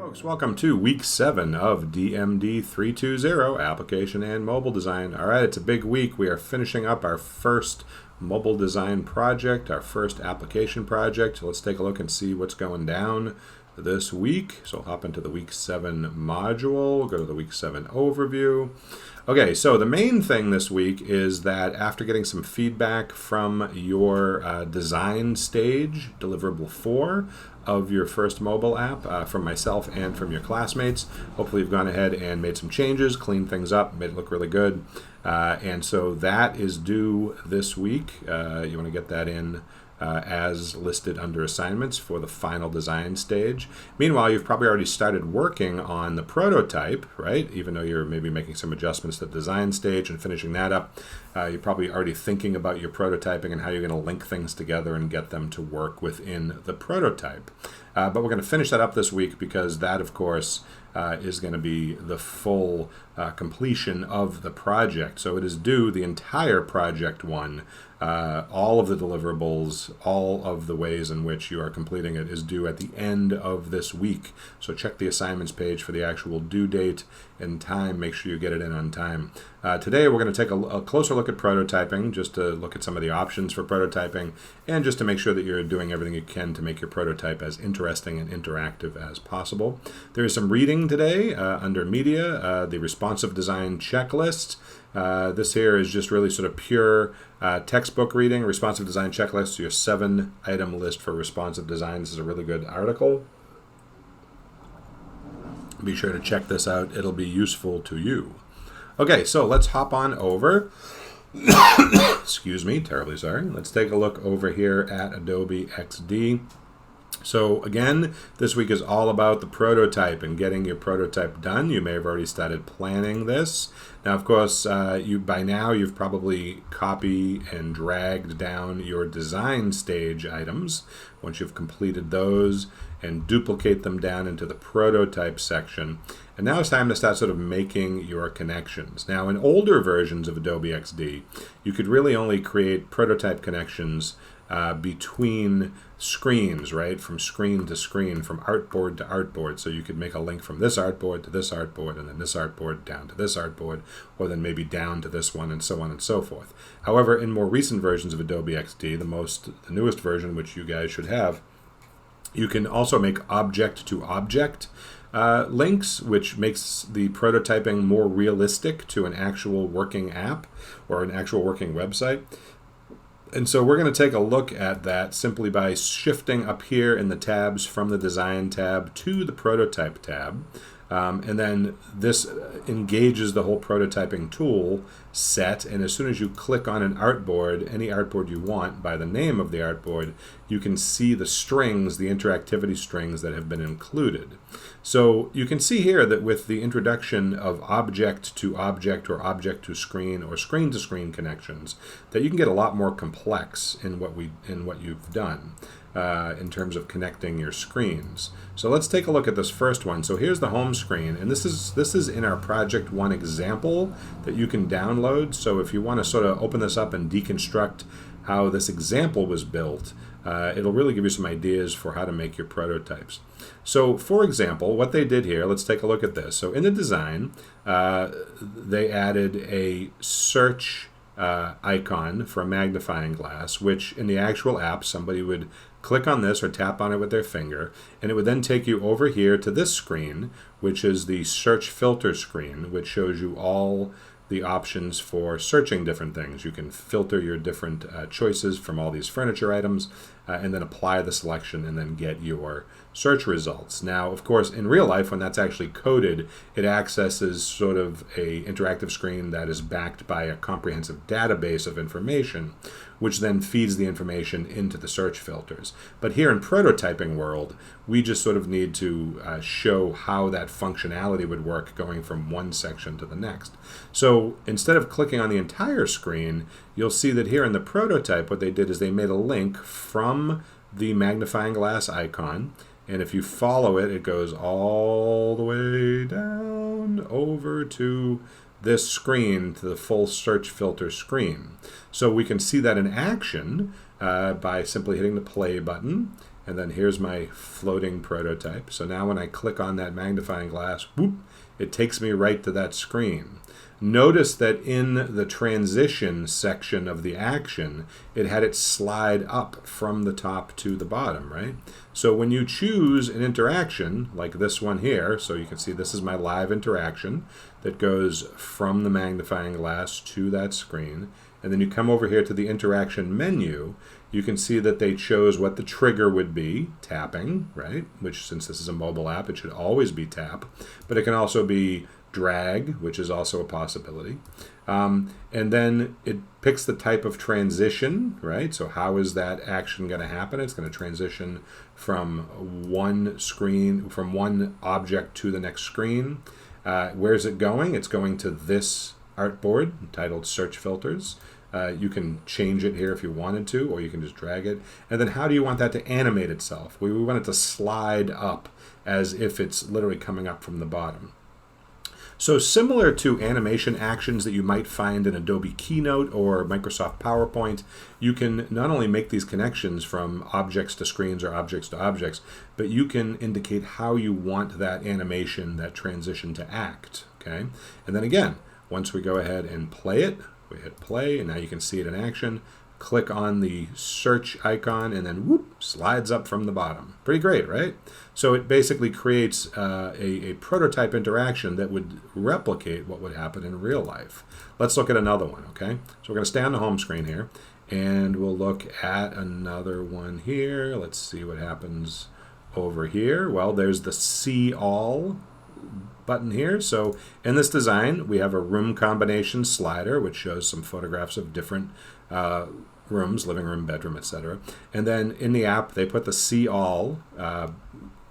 Folks, welcome to week 7 of DMD 320, Application and Mobile Design. All right, it's a big week. We are finishing up our first mobile design project, our first application project. Let's take a look and see what's going down this week. So we'll hop into the week 7 module, go to the week 7 overview. Okay, so the main thing this week is that after getting some feedback from your design stage, deliverable 4, of your first mobile app from myself and from your classmates. Hopefully you've gone ahead and made some changes, cleaned things up, made it look really good. And so that is due this week. You want to get that in as listed under assignments for the final design stage. Meanwhile, you've probably already started working on the prototype, right? Even though you're maybe making some adjustments to the design stage and finishing that up, you're probably already thinking about your prototyping and how you're going to link things together and get them to work within the prototype. But we're going to finish that up this week because that, of course, is going to be the full completion of the project. So it is due, the entire project one, all of the deliverables, all of the ways in which you are completing it is due at the end of this week. So check the assignments page for the actual due date and time. Make sure you get it in on time. Today we're going to take a closer look at prototyping, just to look at some of the options for prototyping, and just to make sure that you're doing everything you can to make your prototype as interesting and interactive as possible. There is some reading today under media, the responsive design checklist. This here is just really sort of pure textbook reading, responsive design checklist, your 7-item list for responsive design. This is a really good article. Be sure to check this out. It'll be useful to you. Okay, so let's hop on over. Excuse me, terribly sorry. Let's take a look over here at Adobe XD. So again, this week is all about the prototype and getting your prototype done. You may have already started planning this. Now, of course, by now you've probably copied and dragged down your design stage items once you've completed those and duplicate them down into the prototype section. And now it's time to start sort of making your connections. Now, in older versions of Adobe XD, you could really only create prototype connections between screens, right? From screen to screen, from artboard to artboard. So you could make a link from this artboard to this artboard, and then this artboard down to this artboard, or then maybe down to this one, and so on and so forth. However, in more recent versions of Adobe XD, the newest version, which you guys should have, you can also make object-to-object links, which makes the prototyping more realistic to an actual working app or an actual working website. And so we're going to take a look at that simply by shifting up here in the tabs from the Design tab to the Prototype tab. And then this engages the whole prototyping tool set, and as soon as you click on an artboard, any artboard you want, by the name of the artboard, you can see the strings, the interactivity strings that have been included. So you can see here that with the introduction of object to object or object to screen or screen to screen connections, that you can get a lot more complex in what you've done. In terms of connecting your screens. So let's take a look at this first one. So here's the home screen, and this is in our Project 1 example that you can download. So if you want to sort of open this up and deconstruct how this example was built, it'll really give you some ideas for how to make your prototypes. So for example, what they did here, let's take a look at this. So in the design, they added a search icon for a magnifying glass, which in the actual app, somebody would click on this or tap on it with their finger, and it would then take you over here to this screen, which is the search filter screen, which shows you all the options for searching different things. You can filter your different choices from all these furniture items and then apply the selection and then get your search results. Now, of course, in real life, when that's actually coded, it accesses sort of a interactive screen that is backed by a comprehensive database of information, which then feeds the information into the search filters. But here in prototyping world, we just sort of need to show how that functionality would work going from one section to the next. So instead of clicking on the entire screen, you'll see that here in the prototype, what they did is they made a link from the magnifying glass icon, and if you follow it, it goes all the way down over to this screen, to the full search filter screen. So we can see that in action by simply hitting the play button And then here's my floating prototype. So now when I click on that magnifying glass, whoop, it takes me right to that screen. Notice that in the transition section of the action, it had it slide up from the top to the bottom, right? So when you choose an interaction, like this one here, so you can see this is my live interaction that goes from the magnifying glass to that screen, and then you come over here to the interaction menu, you can see that they chose what the trigger would be, tapping, right? Which, since this is a mobile app, it should always be tap, but it can also be drag, which is also a possibility. And then it picks the type of transition, right? So how is that action going to happen? It's going to transition from one screen, from one object to the next screen. Where's it going? It's going to this artboard titled Search Filters. You can change it here if you wanted to, or you can just drag it. And then how do you want that to animate itself? We want it to slide up as if it's literally coming up from the bottom. So similar to animation actions that you might find in Adobe Keynote or Microsoft PowerPoint, you can not only make these connections from objects to screens or objects to objects, but you can indicate how you want that animation, that transition to act, okay? And then again, once we go ahead and play it, we hit play, and now you can see it in action. Click on the search icon, and then whoop, slides up from the bottom. Pretty great, right? So it basically creates a prototype interaction that would replicate what would happen in real life. Let's look at another one, okay? So we're going to stay on the home screen here, and we'll look at another one here. Let's see what happens over here. Well, there's the See All button here. So in this design, we have a room combination slider, which shows some photographs of different rooms, living room, bedroom, etc. And then in the app, they put the See All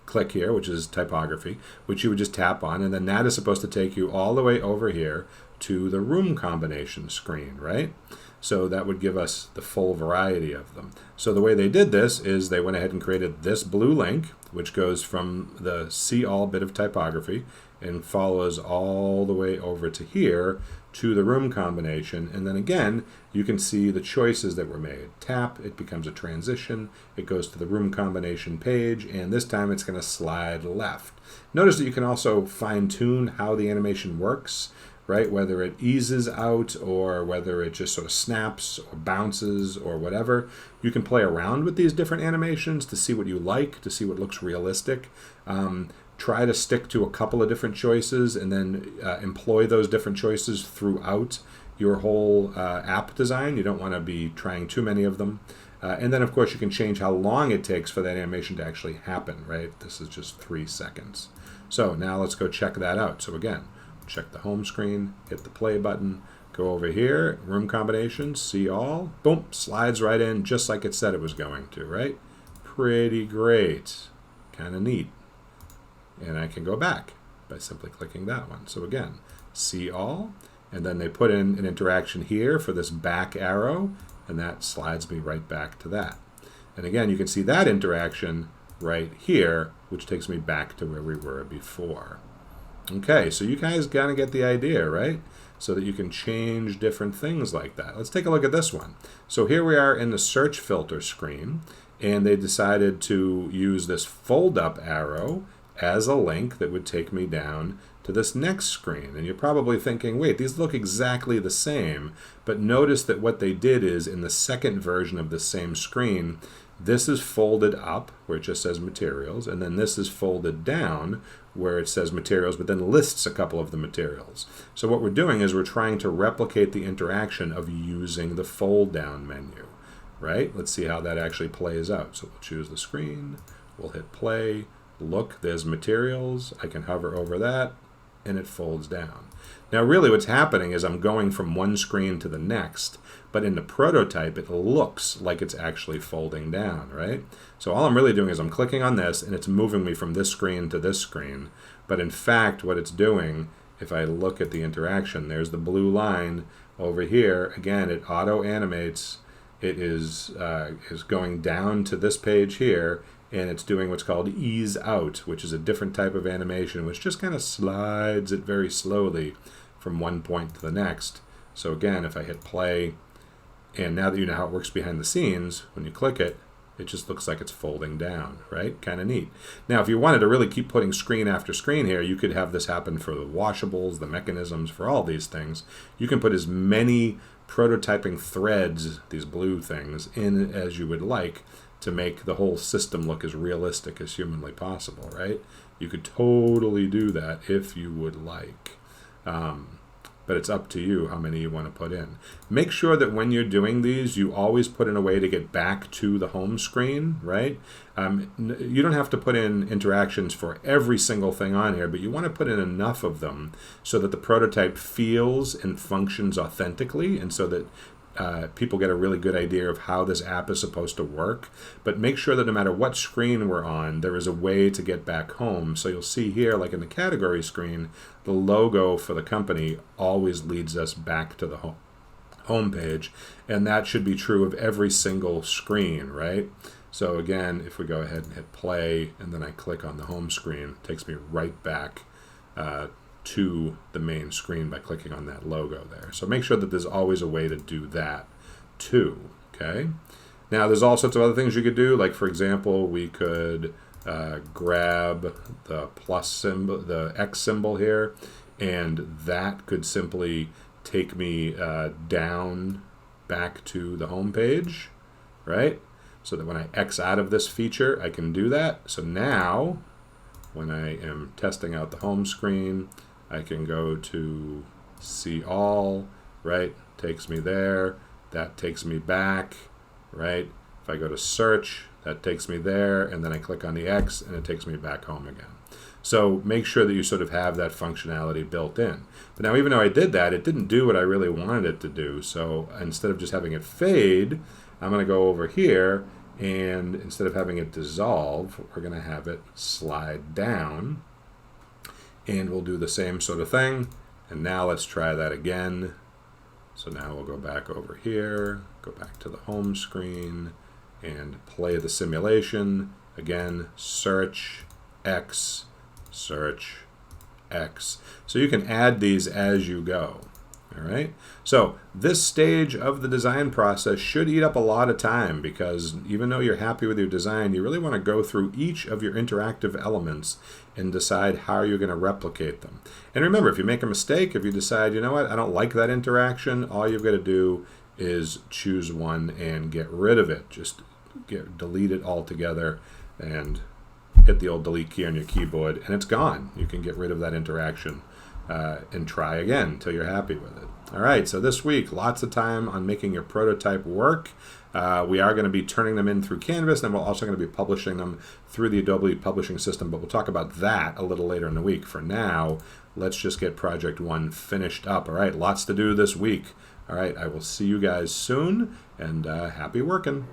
click here, which is typography, which you would just tap on, and then that is supposed to take you all the way over here to the room combination screen, right? So that would give us the full variety of them. So the way they did this is they went ahead and created this blue link, which goes from the See All bit of typography and follows all the way over to here to the room combination. And then again, you can see the choices that were made. Tap, it becomes a transition. It goes to the room combination page, and this time it's going to slide left. Notice that you can also fine-tune how the animation works, right? Whether it eases out or whether it just sort of snaps or bounces or whatever. You can play around with these different animations to see what you like, to see what looks realistic. Try to stick to a couple of different choices and then employ those different choices throughout your whole app design. You don't want to be trying too many of them. And then, of course, you can change how long it takes for that animation to actually happen, right? This is just 3 seconds. So now let's go check that out. So again, check the home screen, hit the play button, go over here, room combinations, See All, boom, slides right in just like it said it was going to, right? Pretty great. Kind of neat. And I can go back by simply clicking that one. So again, See All, and then they put in an interaction here for this back arrow, and that slides me right back to that. And again, you can see that interaction right here, which takes me back to where we were before. Okay, so you guys gotta get the idea, right? So that you can change different things like that. Let's take a look at this one. So here we are in the search filter screen, and they decided to use this fold up arrow as a link that would take me down to this next screen. And you're probably thinking, wait, these look exactly the same, but notice that what they did is in the second version of the same screen, this is folded up where it just says materials, and then this is folded down where it says materials, but then lists a couple of the materials. So what we're doing is we're trying to replicate the interaction of using the fold down menu, right? Let's see how that actually plays out. So we'll choose the screen, we'll hit play, look, there's materials, I can hover over that, and it folds down. Now really what's happening is I'm going from one screen to the next, but in the prototype it looks like it's actually folding down, right? So all I'm really doing is I'm clicking on this and it's moving me from this screen to this screen, but in fact what it's doing, if I look at the interaction, there's the blue line over here, again it auto animates, it is going down to this page here, and it's doing what's called ease out, which is a different type of animation, which just kind of slides it very slowly from one point to the next. So again, if I hit play, and now that you know how it works behind the scenes, when you click it, It just looks like it's folding down, right? Kind of neat. Now, if you wanted to really keep putting screen after screen here, you could have this happen for the washables, the mechanisms, for all these things. You can put as many prototyping threads, these blue things, in as you would like to make the whole system look as realistic as humanly possible, right? You could totally do that if you would like. But it's up to you how many you want to put in. Make sure that when you're doing these, you always put in a way to get back to the home screen, right? You don't have to put in interactions for every single thing on here, but you want to put in enough of them so that the prototype feels and functions authentically, and so that people get a really good idea of how this app is supposed to work. But make sure that no matter what screen we're on, there is a way to get back home. So you'll see here, like in the category screen, the logo for the company always leads us back to the home page, and that should be true of every single screen, right? So again, if we go ahead and hit play, and then I click on the home screen, it takes me right back to the main screen by clicking on that logo there. So make sure that there's always a way to do that too, okay? Now there's all sorts of other things you could do, like for example, we could grab the plus symbol, the X symbol here, and that could simply take me down back to the home page, right? So that when I X out of this feature, I can do that. So now, when I am testing out the home screen, I can go to see all, right? Takes me there. That takes me back, right? If I go to search, that takes me there, and then I click on the X, and it takes me back home again. So make sure that you sort of have that functionality built in. But now, even though I did that, it didn't do what I really wanted it to do. So instead of just having it fade, I'm going to go over here, and instead of having it dissolve, we're going to have it slide down. And we'll do the same sort of thing. And now let's try that again. So now we'll go back over here, go back to the home screen, and play the simulation. Again, search, X, search, X. So you can add these as you go. All right. So this stage of the design process should eat up a lot of time, because even though you're happy with your design, you really want to go through each of your interactive elements and decide how you're going to replicate them. And remember, if you make a mistake, if you decide, you know what, I don't like that interaction, all you've got to do is choose one and get rid of it. Just delete it altogether and hit the old delete key on your keyboard, and it's gone. You can get rid of that interaction and try again until you're happy with it. All right, so this week, lots of time on making your prototype work. We are going to be turning them in through Canvas, and we're also going to be publishing them through the Adobe publishing system, but we'll talk about that a little later in the week. For now, let's just get Project One finished up. All right, lots to do this week. All right, I will see you guys soon, and happy working.